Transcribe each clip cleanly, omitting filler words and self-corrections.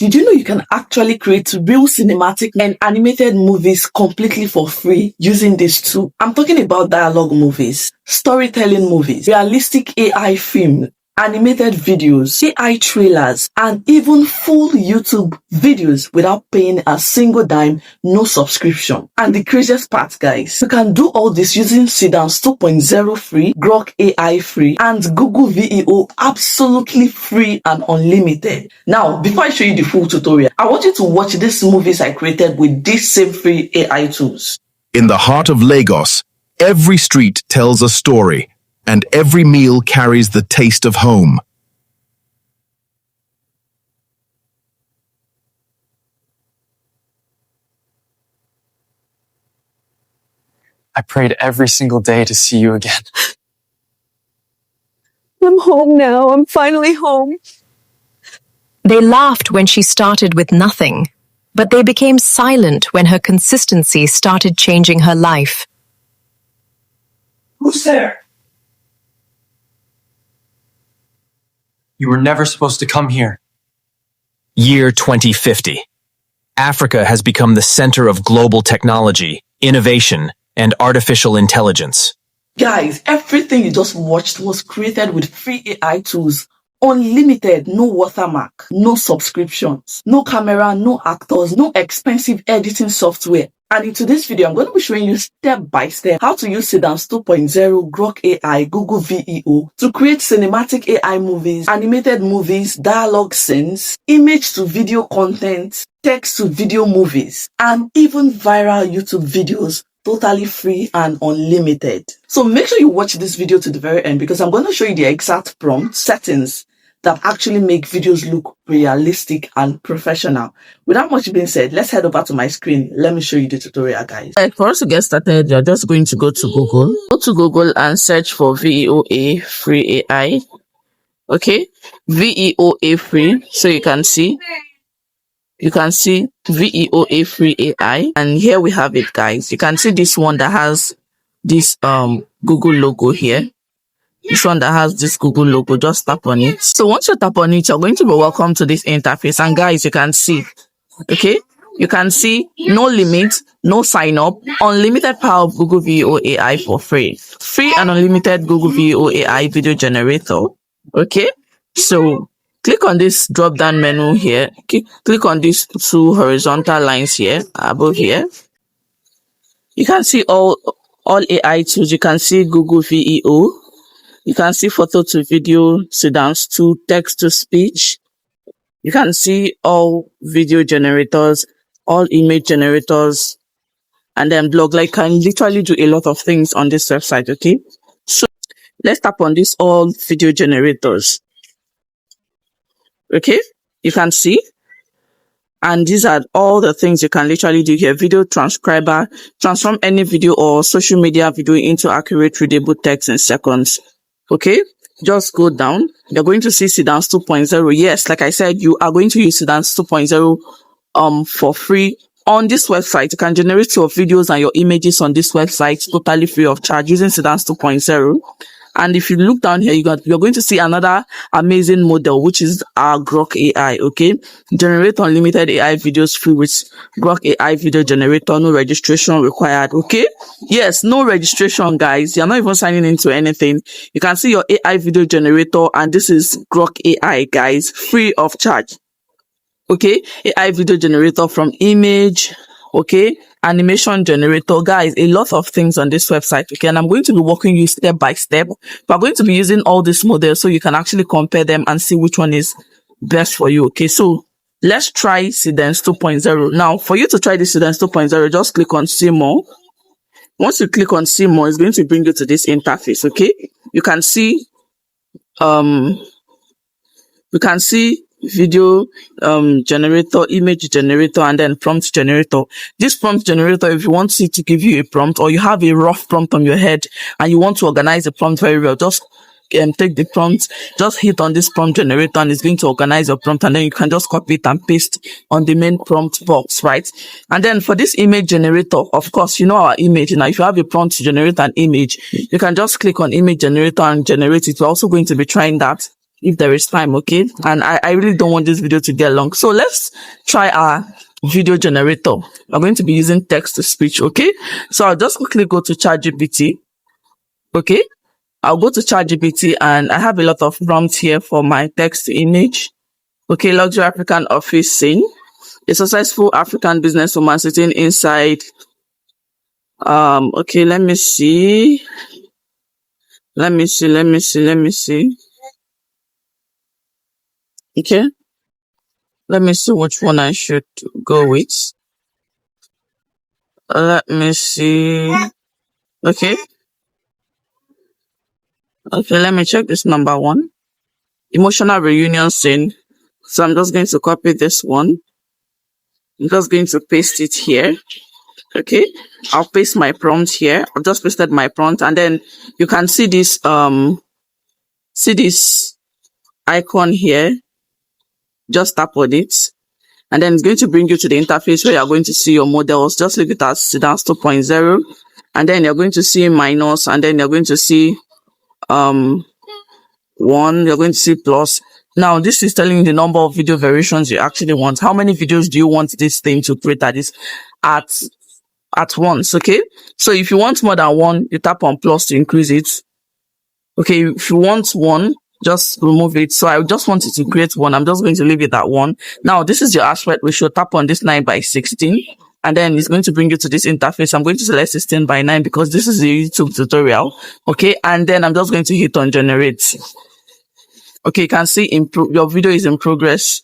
Did you know you can actually create real cinematic and animated movies completely for free using this tool? I'm talking about dialogue movies, storytelling movies, realistic AI film, animated videos, AI trailers, and even full YouTube videos without paying a single dime, no subscription. And the craziest part, guys, you can do all this using Seedance 2.0 free, Grok AI free, and Google VEO absolutely free and unlimited. Now, before I show you the full tutorial, I want you to watch these movies I created with these same free AI tools. In the heart of Lagos, every street tells a story, and every meal carries the taste of home. I prayed every single day to see you again. I'm home now. I'm finally home. They laughed when she started with nothing, but they became silent when her consistency started changing her life. Who's there? You were never supposed to come here. Year 2050. Africa has become the center of global technology, innovation, and artificial intelligence. Guys, everything you just watched was created with free AI tools. Unlimited, no watermark, no subscriptions, no camera, no actors, no expensive editing software. And in today's video, I'm going to be showing you step by step how to use Seedance 2.0, Grok AI, Google VEO to create cinematic AI movies, animated movies, dialogue scenes, image to video content, text to video movies, and even viral YouTube videos totally free and unlimited. So make sure you watch this video to the very end because I'm going to show you the exact prompt settings that actually make videos look realistic and professional. With that much being said, let's head over to my screen. Let me show you the tutorial, guys. For us to get started, you're just going to go to Google. Go to Google and search for VEOA free AI. Okay, VEOA free. So you can see VEOA free AI, and here we have it, guys. You can see this one that has this Google logo here. This one that has this Google logo, just tap on it. So once you tap on it, you're going to be welcome to this interface. And guys, you can see, okay, you can see no limit, no sign up, unlimited power of Google VEO AI for free. Free and unlimited Google VEO AI video generator. Okay, so click on this drop down menu here. Click on these two horizontal lines here, above here. You can see all AI tools. You can see Google VEO. You can see photo to video, Seedance 2, text to speech. You can see all video generators, all image generators, and then blog. Like, can literally do a lot of things on this website, okay? So let's tap on this all video generators. Okay, you can see. And these are all the things you can literally do here. Video transcriber, transform any video or social media video into accurate readable text in seconds. Okay, just go down. You're going to see Seedance 2.0. Yes, like I said, you are going to use Seedance 2.0 for free on this website. You can generate your videos and your images on this website totally free of charge using Seedance 2.0. And if you look down here, you're going to see another amazing model, which is our Grok AI, okay? Generate unlimited AI videos free with Grok AI video generator, no registration required, okay? Yes, no registration, guys. You're not even signing into anything. You can see your AI video generator, and this is Grok AI, guys, free of charge. Okay, AI video generator from image, okay, animation generator, guys, a lot of things on this website, okay, and I'm going to be walking you step by step. We're going to be using all these models so you can actually compare them and see which one is best for you, okay? So let's try Seedance 2.0. Now, for you to try the Seedance 2.0, just click on see more. Once you click on see more, it's going to bring you to this interface, okay? You can see video generator, image generator, and then prompt generator. This prompt generator, if you want it to give you a prompt, or you have a rough prompt on your head and you want to organize the prompt very well, just take the prompt, just hit on this prompt generator and it's going to organize your prompt, and then you can just copy it and paste on the main prompt box, right? And then for this image generator, of course, you know our image. Now, if you have a prompt to generate an image, you can just click on image generator and generate it. We're also going to be trying that if there is time, okay? And I really don't want this video to get long. So let's try our video generator. We're going to be using text to speech, okay? So I'll just quickly go to ChatGPT, okay? I'll go to ChatGPT and I have a lot of prompts here for my text to image. Okay, luxury African office scene. A successful African businesswoman sitting inside. Okay, let me see. Let me see. Okay. Let me see which one I should go with. Let me see. Okay. Okay, let me check this number one. Emotional reunion scene. So I'm just going to copy this one. I'm just going to paste it here. Okay. I'll paste my prompt here. I've just pasted my prompt, and then you can see this icon here. Just tap on it. And then it's going to bring you to the interface where you're going to see your models. Just leave it as Seedance 2.0. And then you're going to see minus, and then you're going to see 1, you're going to see plus. Now, this is telling you the number of video variations you actually want. How many videos do you want this thing to create at once, okay? So if you want more than 1, you tap on plus to increase it. Okay, if you want 1, just remove it. So I just want it to create 1. I'm just going to leave it at 1. Now, this is your aspect ratio. Tap on this 9:16. And then it's going to bring you to this interface. I'm going to select 16:9 because this is the YouTube tutorial. Okay, and then I'm just going to hit on generate. Okay, you can see your video is in progress.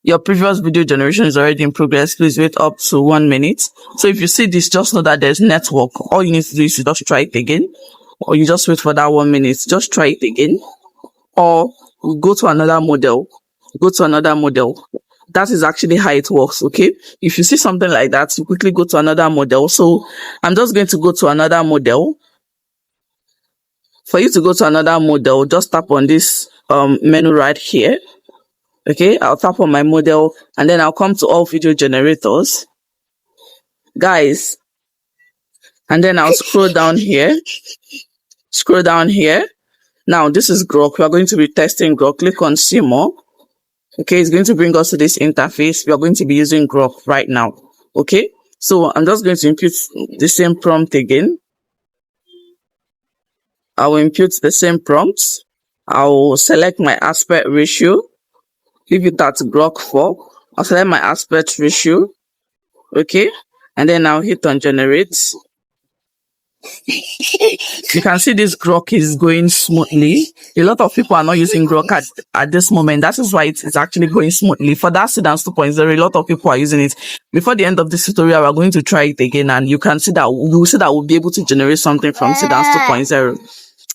Your previous video generation is already in progress. Please wait up to 1 minute. So if you see this, just know that there's network. All you need to do is to just try it again. Or you just wait for that 1 minute. Just try it again. Or go to another model. Go to another model. That is actually how it works, okay? If you see something like that, you quickly go to another model. So I'm just going to go to another model. For you to go to another model, just tap on this menu right here. Okay, I'll tap on my model and then I'll come to all video generators. Guys, and then I'll scroll down here. Scroll down here. Now, this is Grok. We are going to be testing Grok. Click on see more. Okay, it's going to bring us to this interface. We are going to be using Grok right now. Okay, so I'm just going to input the same prompt again. I will input the same prompts. I will select my aspect ratio. Leave it at Grok 4. I'll select my aspect ratio. Okay, and then I'll hit on generate. You can see this Grok is going smoothly. A lot of people are not using Grok at this moment. That is why it's actually going smoothly. For that Seedance 2.0, a lot of people are using it. Before the end of this tutorial, we're going to try it again, and you can see that we'll be able to generate something from Seedance 2.0.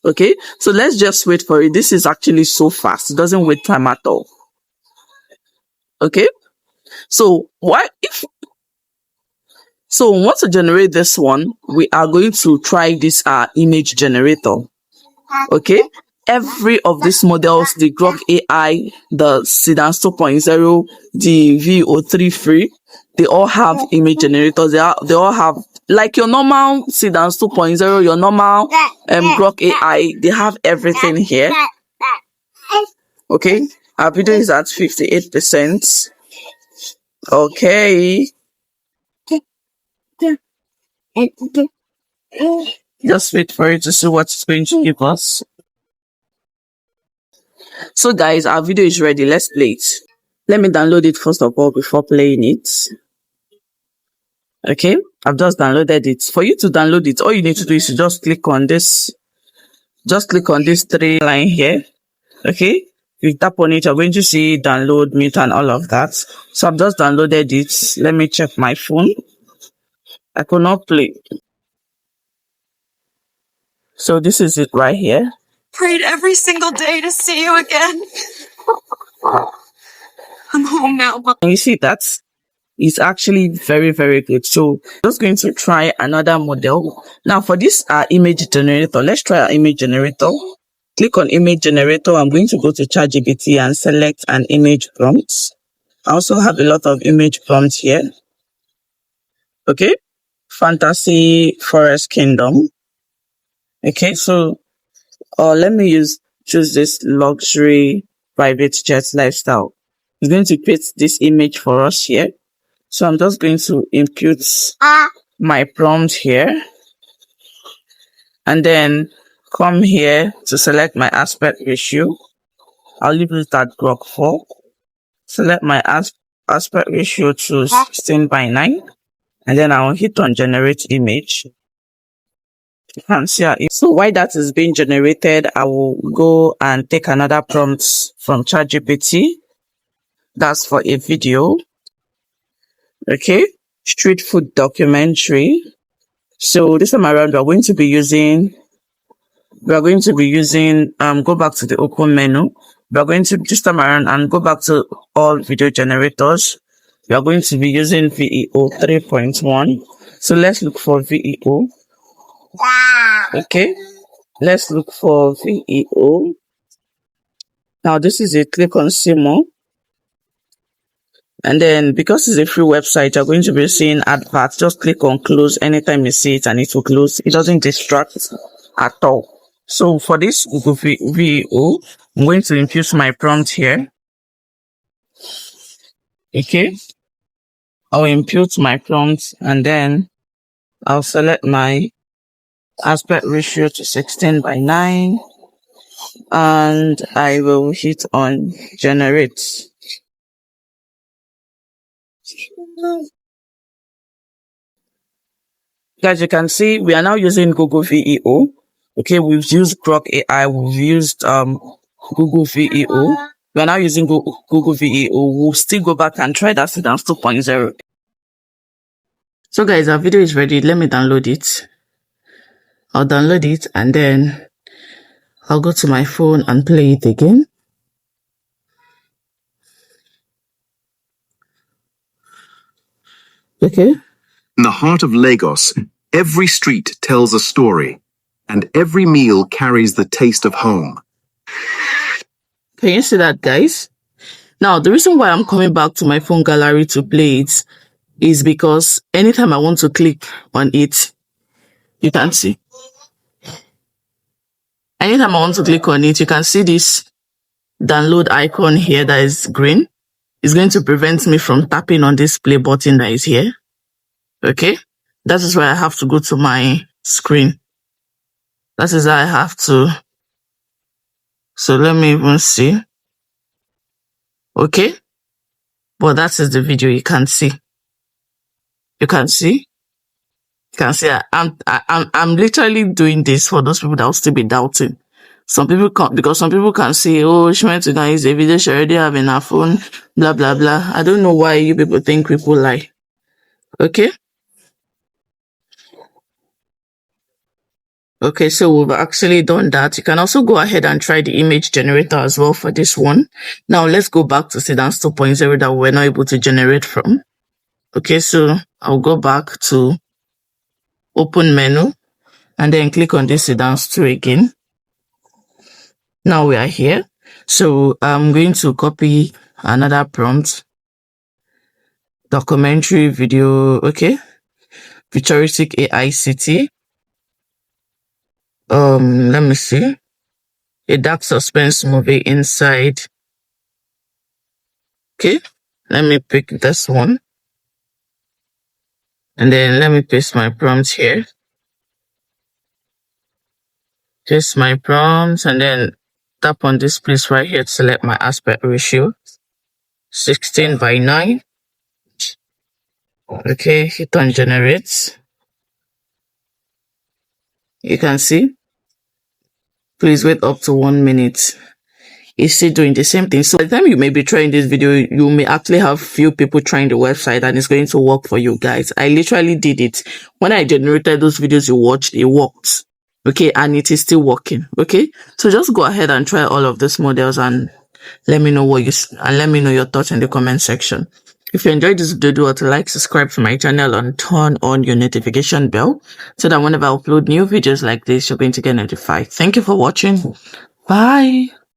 Okay, so let's just wait for it. This is actually so fast. It doesn't wait time at all. Okay, so once to generate this one, we are going to try this image generator. Okay, every of these models, the Grok AI, the Seedance 2.0, the VO3 free, they all have image generators. They all have, like your normal Seedance 2.0, your normal Grok AI, they have everything here. Okay, our video is at 58%. Okay. Just wait for it to see what it's going to give us. So guys, our video is ready. Let's play it. Let me download it first of all before playing it. Okay, I've just downloaded it. For you to download it, all you need to do is to just click on this. Just click on this 3 line here. Okay, you tap on it, you're going to see download, mute, and all of that. So I've just downloaded it. Let me check my phone. I could not play. So this is it right here. Prayed every single day to see you again. I'm home now. And you see that it's actually very, very good. So I'm just going to try another model. Now for this image generator, let's try our image generator. Click on image generator. I'm going to go to ChatGPT and select an image prompt. I also have a lot of image prompts here. Okay, Fantasy Forest Kingdom. Okay, so let me use choose this luxury private jet lifestyle. It's going to create this image for us here. So I'm just going to input my prompt here and then come here to select my aspect ratio. I'll leave it at Grok 4. Select my aspect ratio to 16:9 and then I'll hit on generate image. You can see our so while that is being generated, I will go and take another prompt from ChatGPT. That's for a video. Okay, street food documentary. So this time around, we are going to be using go back to the open menu. We are going to this time around and go back to all video generators. We are going to be using VEO 3.1. So let's look for VEO. Okay, let's look for VEO. Now this is a click on see more. And then because it's a free website, you're going to be seeing adverts. Just click on close anytime you see it and it will close. It doesn't distract at all. So for this Google VEO, I'm going to infuse my prompt here. Okay. I'll input my prompt and then I'll select my aspect ratio to 16:9 and I will hit on generate. Guys, you can see we are now using Google VEO. Okay, we've used Grok AI, we've used Google VEO. We are now using Google VEO. We'll still go back and try that Seedance 2.0. So guys, our video is ready. Let me download it. I'll download it and then I'll go to my phone and play it again. Okay. In the heart of Lagos, every street tells a story, and every meal carries the taste of home. Can you see that, guys? Now, the reason why I'm coming back to my phone gallery to play it is because anytime I want to click on it, you can see. Anytime I want to click on it, you can see this download icon here that is green. It's going to prevent me from tapping on this play button that is here. Okay, that is why I have to go to my screen. That is why I have to. So let me even see. Okay, but that is the video. You can see. You can see. You can see. I'm literally doing this for those people that will still be doubting. Some people can't, because some people can say, oh, she went to go use the video, she already have in her phone, blah blah blah. I don't know why you people think people lie. Okay. Okay, so we've actually done that. You can also go ahead and try the image generator as well for this one. Now let's go back to Seedance 2.0 that we're not able to generate from. Okay, so I'll go back to open menu and then click on this Seedance 2 again. Now we are here. So I'm going to copy another prompt. Documentary video, okay. Futuristic AI city. Let me see. A dark suspense movie inside. Okay, let me pick this one. And then let me paste my prompt here. Paste my prompts and then tap on this place right here to select my aspect ratio. 16:9. Okay, hit on generate. You can see. Please wait up to 1 minute. It's still doing the same thing. So by the time you may be trying this video, you may actually have few people trying the website and it's going to work for you guys. I literally did it. When I generated those videos you watched, it worked. Okay, and it is still working. Okay, so just go ahead and try all of these models and let me know let me know your thoughts in the comment section. If you enjoyed this video, do to like, subscribe to my channel and turn on your notification bell so that whenever I upload new videos like this, you're going to get notified. Thank you for watching. Bye.